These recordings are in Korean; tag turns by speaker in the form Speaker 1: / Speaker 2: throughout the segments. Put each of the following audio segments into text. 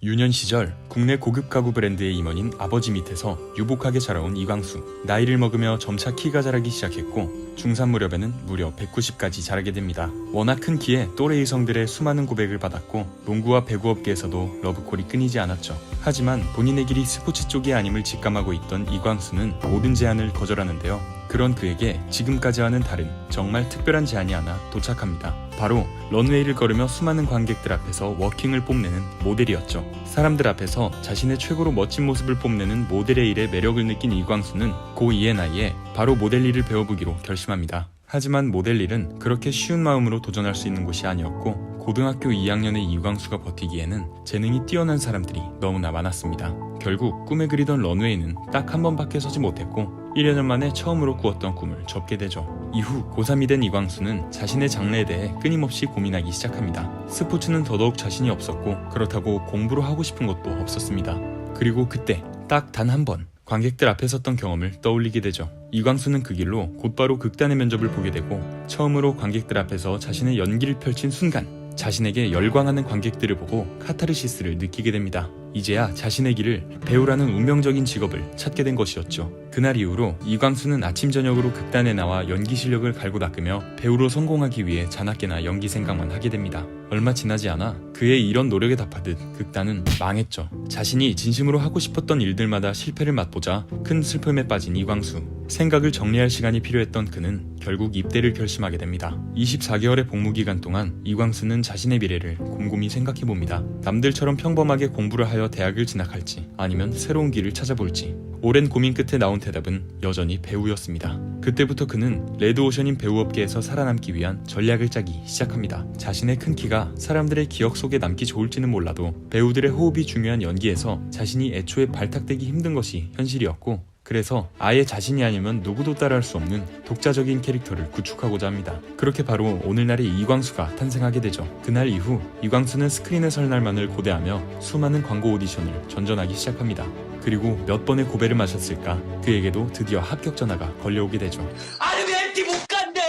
Speaker 1: 유년 시절 국내 고급 가구 브랜드의 임원인 아버지 밑에서 유복하게 자라온 이광수. 나이를 먹으며 점차 키가 자라기 시작했고 중3 무렵에는 무려 190까지 자라게 됩니다. 워낙 큰 키에 또래 이성들의 수많은 고백을 받았고 농구와 배구 업계에서도 러브콜이 끊이지 않았죠. 하지만 본인의 길이 스포츠 쪽이 아님을 직감하고 있던 이광수는 모든 제안을 거절하는데요. 그런 그에게 지금까지와는 다른 정말 특별한 제안이 하나 도착합니다. 바로 런웨이를 걸으며 수많은 관객들 앞에서 워킹을 뽐내는 모델이었죠. 사람들 앞에서 자신의 최고로 멋진 모습을 뽐내는 모델의 일에 매력을 느낀 이광수는 고2의 나이에 바로 모델 일을 배워보기로 결심합니다. 하지만 모델 일은 그렇게 쉬운 마음으로 도전할 수 있는 곳이 아니었고 고등학교 2학년의 이광수가 버티기에는 재능이 뛰어난 사람들이 너무나 많았습니다. 결국 꿈에 그리던 런웨이는 딱 한 번밖에 서지 못했고 1여 년 만에 처음으로 꾸었던 꿈을 접게 되죠. 이후 고3이 된 이광수는 자신의 장래에 대해 끊임없이 고민하기 시작합니다. 스포츠는 더더욱 자신이 없었고 그렇다고 공부를 하고 싶은 것도 없었습니다. 그리고 그때 딱 단 한 번 관객들 앞에 섰던 경험을 떠올리게 되죠. 이광수는 그 길로 곧바로 극단의 면접을 보게 되고 처음으로 관객들 앞에서 자신의 연기를 펼친 순간 자신에게 열광하는 관객들을 보고 카타르시스를 느끼게 됩니다. 이제야 자신의 길을 배우라는 운명적인 직업을 찾게 된 것이었죠. 그날 이후로 이광수는 아침 저녁으로 극단에 나와 연기 실력을 갈고 닦으며 배우로 성공하기 위해 자나깨나 연기 생각만 하게 됩니다. 얼마 지나지 않아 그의 이런 노력에 답하듯 극단은 망했죠. 자신이 진심으로 하고 싶었던 일들마다 실패를 맛보자 큰 슬픔에 빠진 이광수. 생각을 정리할 시간이 필요했던 그는 결국 입대를 결심하게 됩니다. 24개월의 복무 기간 동안 이광수는 자신의 미래를 곰곰이 생각해봅니다. 남들처럼 평범하게 공부를 하여 대학을 진학할지 아니면 새로운 길을 찾아볼지 오랜 고민 끝에 나온 대답은 여전히 배우였습니다. 그때부터 그는 레드오션인 배우업계에서 살아남기 위한 전략을 짜기 시작합니다. 자신의 큰 키가 사람들의 기억 속에 남기 좋을지는 몰라도 배우들의 호흡이 중요한 연기에서 자신이 애초에 발탁되기 힘든 것이 현실이었고 그래서 아예 자신이 아니면 누구도 따라할 수 없는 독자적인 캐릭터를 구축하고자 합니다. 그렇게 바로 오늘날의 이광수가 탄생하게 되죠. 그날 이후 이광수는 스크린에 설 날만을 고대하며 수많은 광고 오디션을 전전하기 시작합니다. 그리고 몇 번의 고배를 마셨을까 그에게도 드디어 합격 전화가 걸려오게 되죠.
Speaker 2: 아니 왜 MT 못 간대?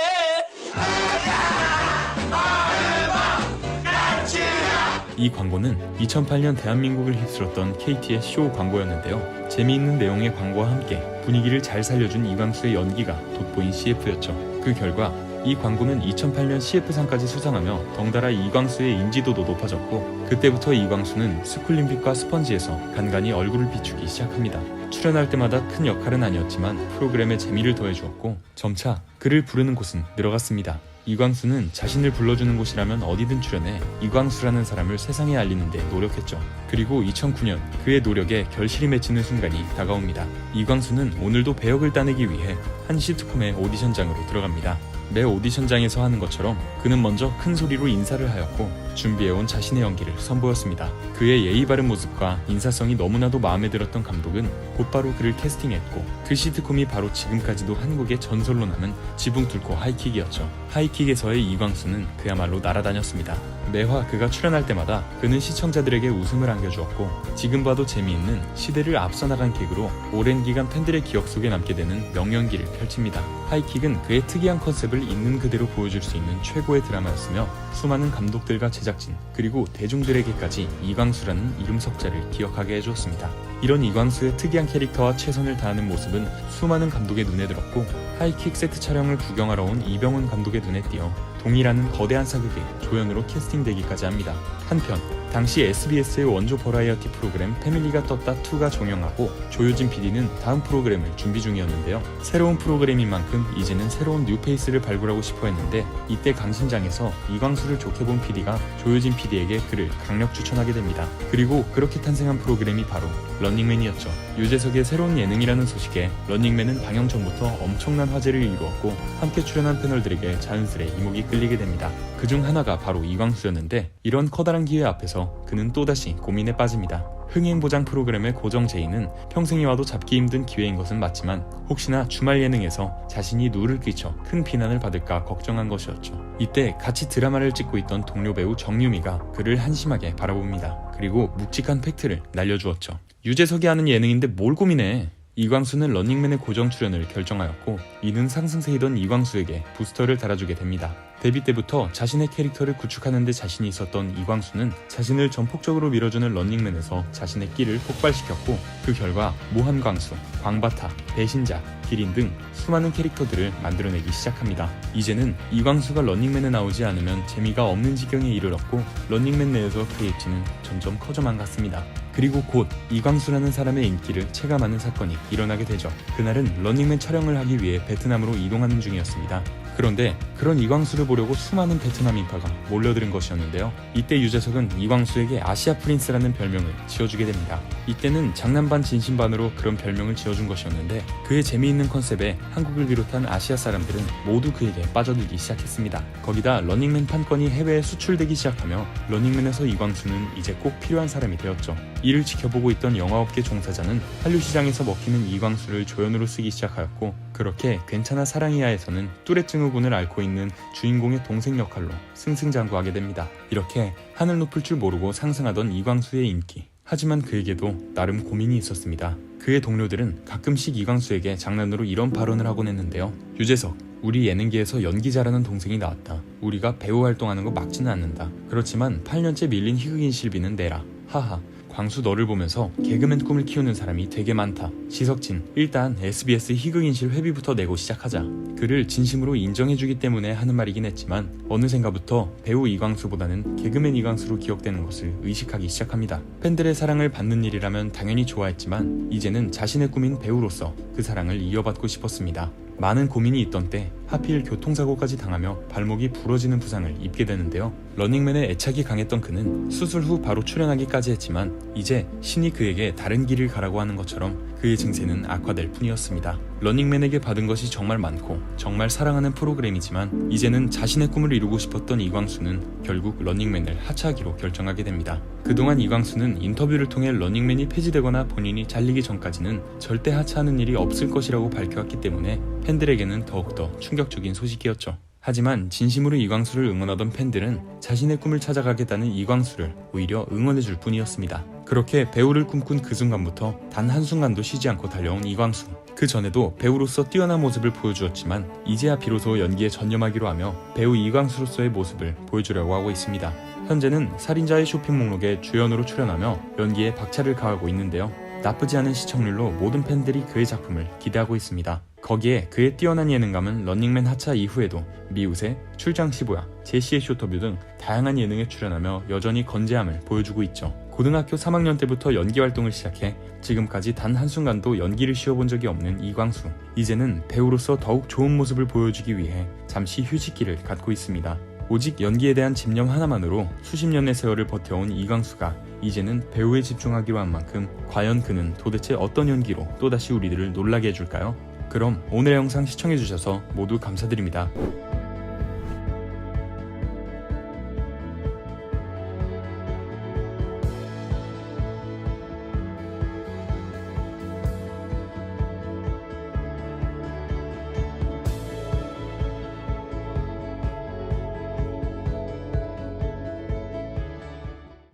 Speaker 1: 이 광고는 2008년 대한민국을 휩쓸었던 KT의 쇼 광고였는데요. 재미있는 내용의 광고와 함께 분위기를 잘 살려준 이광수의 연기가 돋보인 CF였죠. 그 결과 이 광고는 2008년 CF상까지 수상하며 덩달아 이광수의 인지도도 높아졌고 그때부터 이광수는 스쿨림픽과 스펀지에서 간간히 얼굴을 비추기 시작합니다. 출연할 때마다 큰 역할은 아니었지만 프로그램에 재미를 더해주었고 점차 그를 부르는 곳은 늘어갔습니다. 이광수는 자신을 불러주는 곳이라면 어디든 출연해 이광수라는 사람을 세상에 알리는 데 노력했죠. 그리고 2009년 그의 노력에 결실이 맺히는 순간이 다가옵니다. 이광수는 오늘도 배역을 따내기 위해 한 시트콤의 오디션장으로 들어갑니다. 매 오디션장에서 하는 것처럼 그는 먼저 큰 소리로 인사를 하였고 준비해온 자신의 연기를 선보였습니다. 그의 예의 바른 모습과 인사성이 너무나도 마음에 들었던 감독은 곧바로 그를 캐스팅했고 그 시트콤이 바로 지금까지도 한국의 전설로 남은 지붕 뚫고 하이킥이었죠. 하이킥에서의 이광수는 그야말로 날아다녔습니다. 매화 그가 출연할 때마다 그는 시청자들에게 웃음을 안겨주었고 지금 봐도 재미있는 시대를 앞서 나간 킥으로 오랜 기간 팬들의 기억 속에 남게 되는 명연기를 펼칩니다. 하이킥은 그의 특이한 컨셉을 있는 그대로 보여줄 수 있는 최고의 드라마였으며 수많은 감독들과 제작진 그리고 대중들에게까지 이광수라는 이름 석자를 기억하게 해주었습니다. 이런 이광수의 특이한 캐릭터와 최선을 다하는 모습은 수많은 감독의 눈에 들었고 하이킥 세트 촬영을 구경하러 온 이병헌 감독의 눈에 띄어 동이라는 거대한 사극에 조연으로 캐스팅되기까지 합니다. 한편 당시 SBS의 원조 버라이어티 프로그램 패밀리가 떴다 2가 종영하고 조효진 PD는 다음 프로그램을 준비 중이었는데요. 새로운 프로그램인 만큼 이제는 새로운 뉴페이스를 발굴하고 싶어 했는데 이때 강심장에서 이광수를 좋게 본 PD가 조효진 PD에게 그를 강력 추천하게 됩니다. 그리고 그렇게 탄생한 프로그램이 바로 런닝맨이었죠. 유재석의 새로운 예능이라는 소식에 런닝맨은 방영 전부터 엄청난 화제를 이루었고 함께 출연한 패널들에게 자연스레 이목이 끌리게 됩니다. 그중 하나가 바로 이광수였는데 이런 커다란 기회 앞에서 그는 또다시 고민에 빠집니다. 흥행보장 프로그램의 고정 제의는 평생이 와도 잡기 힘든 기회인 것은 맞지만 혹시나 주말 예능에서 자신이 누를 끼쳐 큰 비난을 받을까 걱정한 것이었죠. 이때 같이 드라마를 찍고 있던 동료 배우 정유미가 그를 한심하게 바라봅니다. 그리고 묵직한 팩트를 날려주었죠. 유재석이 하는 예능인데 뭘 고민해? 이광수는 런닝맨의 고정 출연을 결정하였고 이는 상승세이던 이광수에게 부스터를 달아주게 됩니다. 데뷔 때부터 자신의 캐릭터를 구축하는 데 자신이 있었던 이광수는 자신을 전폭적으로 밀어주는 런닝맨에서 자신의 끼를 폭발시켰고, 그 결과 모한광수, 광바타, 배신자, 기린 등 수많은 캐릭터들을 만들어내기 시작합니다. 이제는 이광수가 런닝맨에 나오지 않으면 재미가 없는 지경에 이르렀고, 런닝맨 내에서 그의 입지는 점점 커져만 갔습니다. 그리고 곧 이광수라는 사람의 인기를 체감하는 사건이 일어나게 되죠. 그날은 런닝맨 촬영을 하기 위해 베트남으로 이동하는 중이었습니다. 그런데 그런 이광수를 보려고 수많은 베트남 인파가 몰려드는 것이었는데요. 이때 유재석은 이광수에게 아시아 프린스라는 별명을 지어주게 됩니다. 이때는 장난 반 진심 반으로 그런 별명을 지어준 것이었는데, 그의 재미있는 컨셉에 한국을 비롯한 아시아 사람들은 모두 그에게 빠져들기 시작했습니다. 거기다 런닝맨 판권이 해외에 수출되기 시작하며 런닝맨에서 이광수는 이제 꼭 필요한 사람이 되었죠. 이를 지켜보고 있던 영화업계 종사자는 한류 시장에서 먹히는 이광수를 조연으로 쓰기 시작하였고, 그렇게 괜찮아 사랑이야에서는 뚜렛 증후군을 앓고 있는 주인공의 동생 역할로 승승장구하게 됩니다. 이렇게 하늘 높을 줄 모르고 상승하던 이광수의 인기. 하지만 그에게도 나름 고민이 있었습니다. 그의 동료들은 가끔씩 이광수에게 장난으로 이런 발언을 하곤 했는데요. 유재석, 우리 예능계에서 연기 잘하는 동생이 나왔다. 우리가 배우 활동하는 거 막지는 않는다. 그렇지만 8년째 밀린 희극인 실비는 내라. 하하. 광수 너를 보면서 개그맨 꿈을 키우는 사람이 되게 많다. 시석진, 일단 SBS 희극인실 회비부터 내고 시작하자. 그를 진심으로 인정해주기 때문에 하는 말이긴 했지만 어느샌가부터 배우 이광수보다는 개그맨 이광수로 기억되는 것을 의식하기 시작합니다. 팬들의 사랑을 받는 일이라면 당연히 좋아했지만 이제는 자신의 꿈인 배우로서 그 사랑을 이어받고 싶었습니다. 많은 고민이 있던 때 하필 교통사고까지 당하며 발목이 부러지는 부상을 입게 되는데요. 런닝맨에 애착이 강했던 그는 수술 후 바로 출연하기까지 했지만 이제 신이 그에게 다른 길을 가라고 하는 것처럼 그의 증세는 악화될 뿐이었습니다. 런닝맨에게 받은 것이 정말 많고 정말 사랑하는 프로그램이지만 이제는 자신의 꿈을 이루고 싶었던 이광수는 결국 런닝맨을 하차하기로 결정하게 됩니다. 그동안 이광수는 인터뷰를 통해 런닝맨이 폐지되거나 본인이 잘리기 전까지는 절대 하차하는 일이 없을 것이라고 밝혀왔기 때문에 팬들에게는 더욱더 충격적인 소식이었죠. 하지만 진심으로 이광수를 응원하던 팬들은 자신의 꿈을 찾아가겠다는 이광수를 오히려 응원해줄 뿐이었습니다. 그렇게 배우를 꿈꾼 그 순간부터 단 한순간도 쉬지 않고 달려온 이광수. 그 전에도 배우로서 뛰어난 모습을 보여주었지만 이제야 비로소 연기에 전념하기로 하며 배우 이광수로서의 모습을 보여주려고 하고 있습니다. 현재는 살인자의 쇼핑 목록에 주연으로 출연하며 연기에 박차를 가하고 있는데요. 나쁘지 않은 시청률로 모든 팬들이 그의 작품을 기대하고 있습니다. 거기에 그의 뛰어난 예능감은 런닝맨 하차 이후에도 미우새, 출장 15야, 제시의 쇼터뷰 등 다양한 예능에 출연하며 여전히 건재함을 보여주고 있죠. 고등학교 3학년 때부터 연기 활동을 시작해 지금까지 단 한순간도 연기를 쉬어본 적이 없는 이광수. 이제는 배우로서 더욱 좋은 모습을 보여주기 위해 잠시 휴식기를 갖고 있습니다. 오직 연기에 대한 집념 하나만으로 수십 년의 세월을 버텨온 이광수가 이제는 배우에 집중하기로 한 만큼 과연 그는 도대체 어떤 연기로 또다시 우리들을 놀라게 해줄까요? 그럼 오늘의 영상 시청해주셔서 모두 감사드립니다.